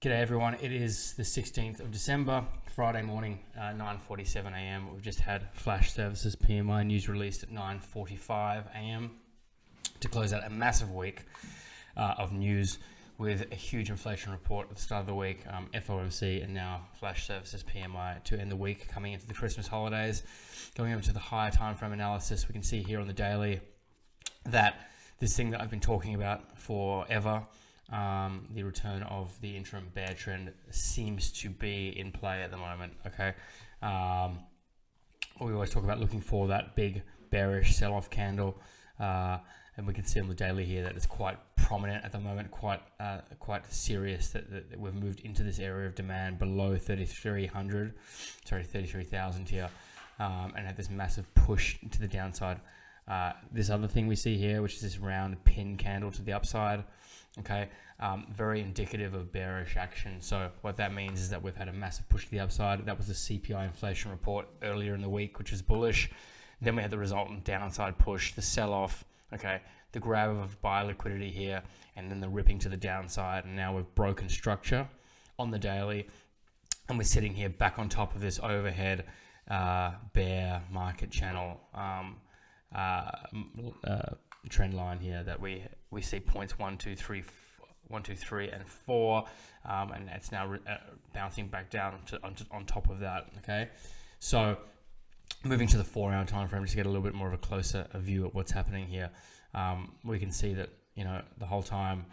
G'day everyone, it is the 16th of December, Friday morning, 9:47 a.m. We've just had Flash Services PMI news released at 9:45 a.m. to close out a massive week of news with a huge inflation report at the start of the week, FOMC, and now Flash Services PMI to end the week coming into the Christmas holidays. Going over to the higher time frame analysis, we can see here on the daily that this thing that I've been talking about forever, the return of the interim bear trend, seems to be in play at the moment. Okay, we always talk about looking for that big bearish sell-off candle, and we can see on the daily here that it's quite prominent at the moment, quite serious that we've moved into this area of demand below 33,000 here, and had this massive push to the downside. This other thing we see here, which is this round pin candle to the upside, okay, very indicative of bearish action. So what that means is that we've had a massive push to the upside. That was the CPI inflation report earlier in the week, which is bullish. Then we had the resultant downside push, the sell-off, okay, the grab of buy liquidity here, and then the ripping to the downside. And now we've broken structure on the daily, and we're sitting here back on top of this overhead bear market channel trend line here that we see points 1, 2, 3, and 4, and it's now bouncing back down on top of that. Okay, so moving to the 4-hour time frame, just to get a little bit more of a closer view at what's happening here, we can see that, you know, the whole time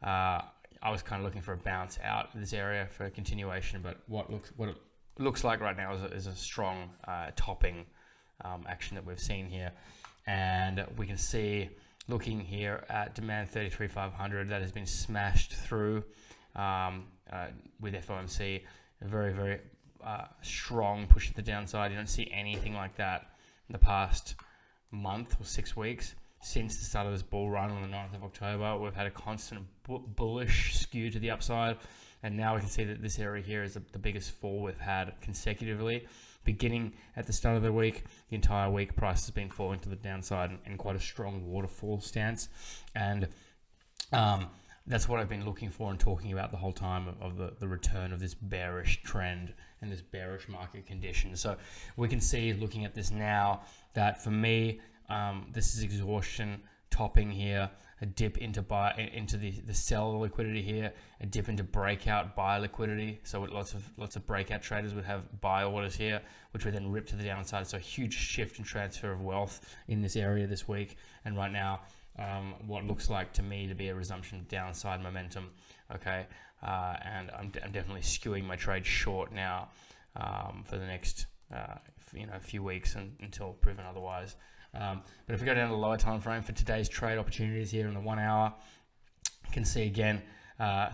I was kind of looking for a bounce out of this area for a continuation, but what it looks like right now is a strong topping action that we've seen here. And we can see, looking here at demand 33,500, that has been smashed through with FOMC. A very, very strong push to the downside. You don't see anything like that in the past month or 6 weeks since the start of this bull run on the 9th of October. We've had a constant bullish skew to the upside, and now we can see that this area here is the biggest fall we've had consecutively. Beginning at the start of the week, the entire week, price has been falling to the downside in quite a strong waterfall stance. And that's what I've been looking for and talking about the whole time of the return of this bearish trend and this bearish market condition. So we can see, looking at this now, that for me, this is exhaustion topping here, a dip into the sell liquidity here, a dip into breakout buy liquidity. So lots of breakout traders would have buy orders here, which would then rip to the downside. So a huge shift and transfer of wealth in this area this week. And right now, what looks like to me to be a resumption of downside momentum. Okay, and I'm definitely skewing my trade short now for the next few weeks until proven otherwise. But if we go down to the lower time frame for today's trade opportunities here in the 1 hour, you can see again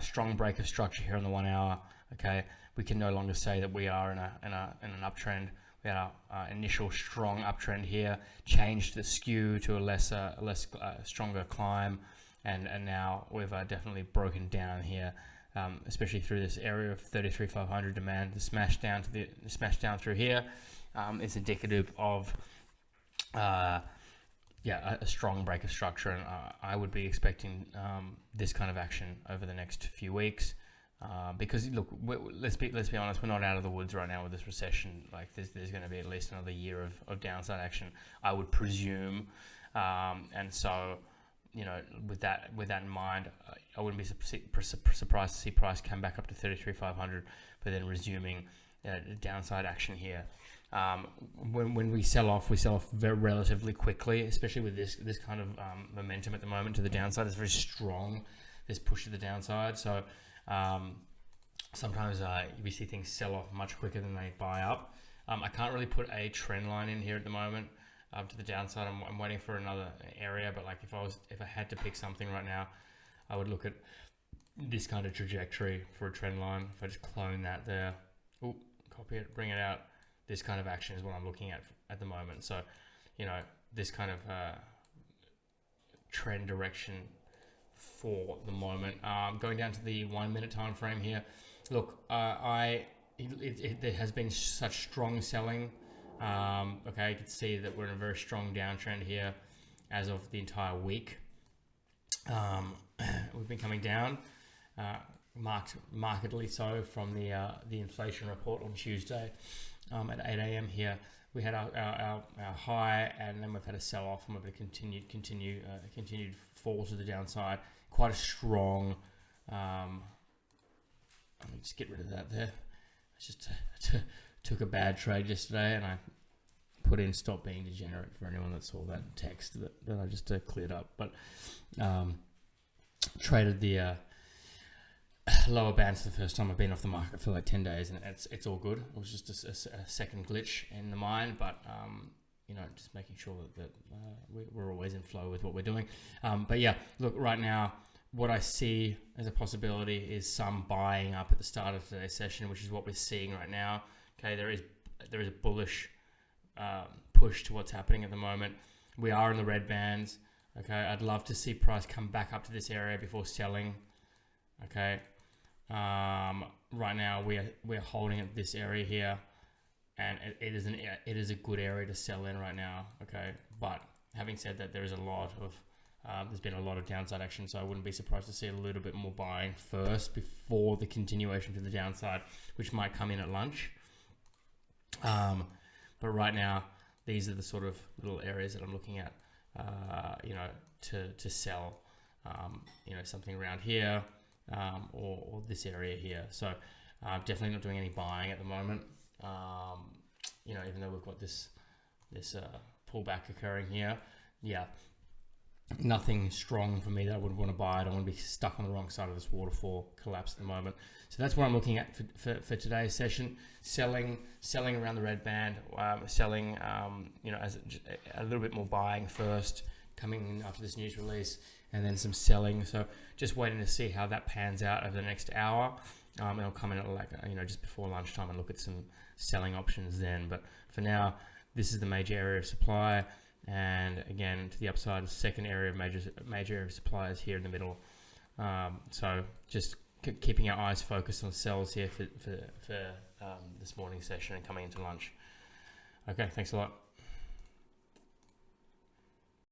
strong break of structure here in the 1 hour. Okay, we can no longer say that we are in an uptrend. We had our initial strong uptrend here, changed the skew to a less stronger climb, and now we've definitely broken down here, especially through this area of 33,500 demand. The smash down through here is indicative of a strong break of structure, and I would be expecting this kind of action over the next few weeks, because look, let's be honest, we're not out of the woods right now with this recession. Like there's going to be at least another year of downside action, I would presume, and so, you know, with that in mind, I wouldn't be surprised to see price come back up to 33,500, but then resuming downside action here. When we sell off very relatively quickly, especially with this kind of momentum at the moment to the downside. It's very strong, this push to the downside. So sometimes we see things sell off much quicker than they buy up. I can't really put a trend line in here at the moment to the downside. I'm waiting for another area, but like if I had to pick something right now, I would look at this kind of trajectory for a trend line. If I just clone that there, copy it, bring it out. This kind of action is what I'm looking at the moment. So, you know, this kind of trend direction for the moment. Going down to the 1 minute time frame here. Look, there has been such strong selling. Okay, you can see that we're in a very strong downtrend here as of the entire week. We've been coming down. markedly so from the inflation report on Tuesday at 8 a.m. here. We had our high, and then we've had a sell off, and we've had a continued fall to the downside. Quite a strong. Let me just get rid of that there. I just took a bad trade yesterday, and I put in "stop being degenerate" for anyone that saw that text that I just cleared up. But traded the lower bands for the first time. I've been off the market for like 10 days, and it's all good. It was just a second glitch in the mind, but just making sure that we're always in flow with what we're doing. But yeah, look, right now, what I see as a possibility is some buying up at the start of today's session, which is what we're seeing right now. Okay, there is a bullish push to what's happening at the moment. We are in the red bands. Okay, I'd love to see price come back up to this area before selling. Okay, right now we're holding at this area here, and it is a good area to sell in right now. Okay, but having said that, there's been a lot of downside action, so I wouldn't be surprised to see a little bit more buying first before the continuation to the downside, which might come in at lunch. But right now, these are the sort of little areas that I'm looking at, to sell, something around here, or this area here. So definitely not doing any buying at the moment. Even though we've got this pullback occurring here, yeah. Nothing strong for me that I would want to buy. I don't want to be stuck on the wrong side of this waterfall collapse at the moment. So that's what I'm looking at for today's session. Selling around the red band, selling, as a little bit more buying first, coming in after this news release, and then some selling. So just waiting to see how that pans out over the next hour. And I'll come in at just before lunchtime and look at some selling options then. But for now, this is the major area of supply. And again, to the upside, the second area of major area of supply is here in the middle. So just keeping our eyes focused on sells here for this morning's session and coming into lunch. Okay, thanks a lot.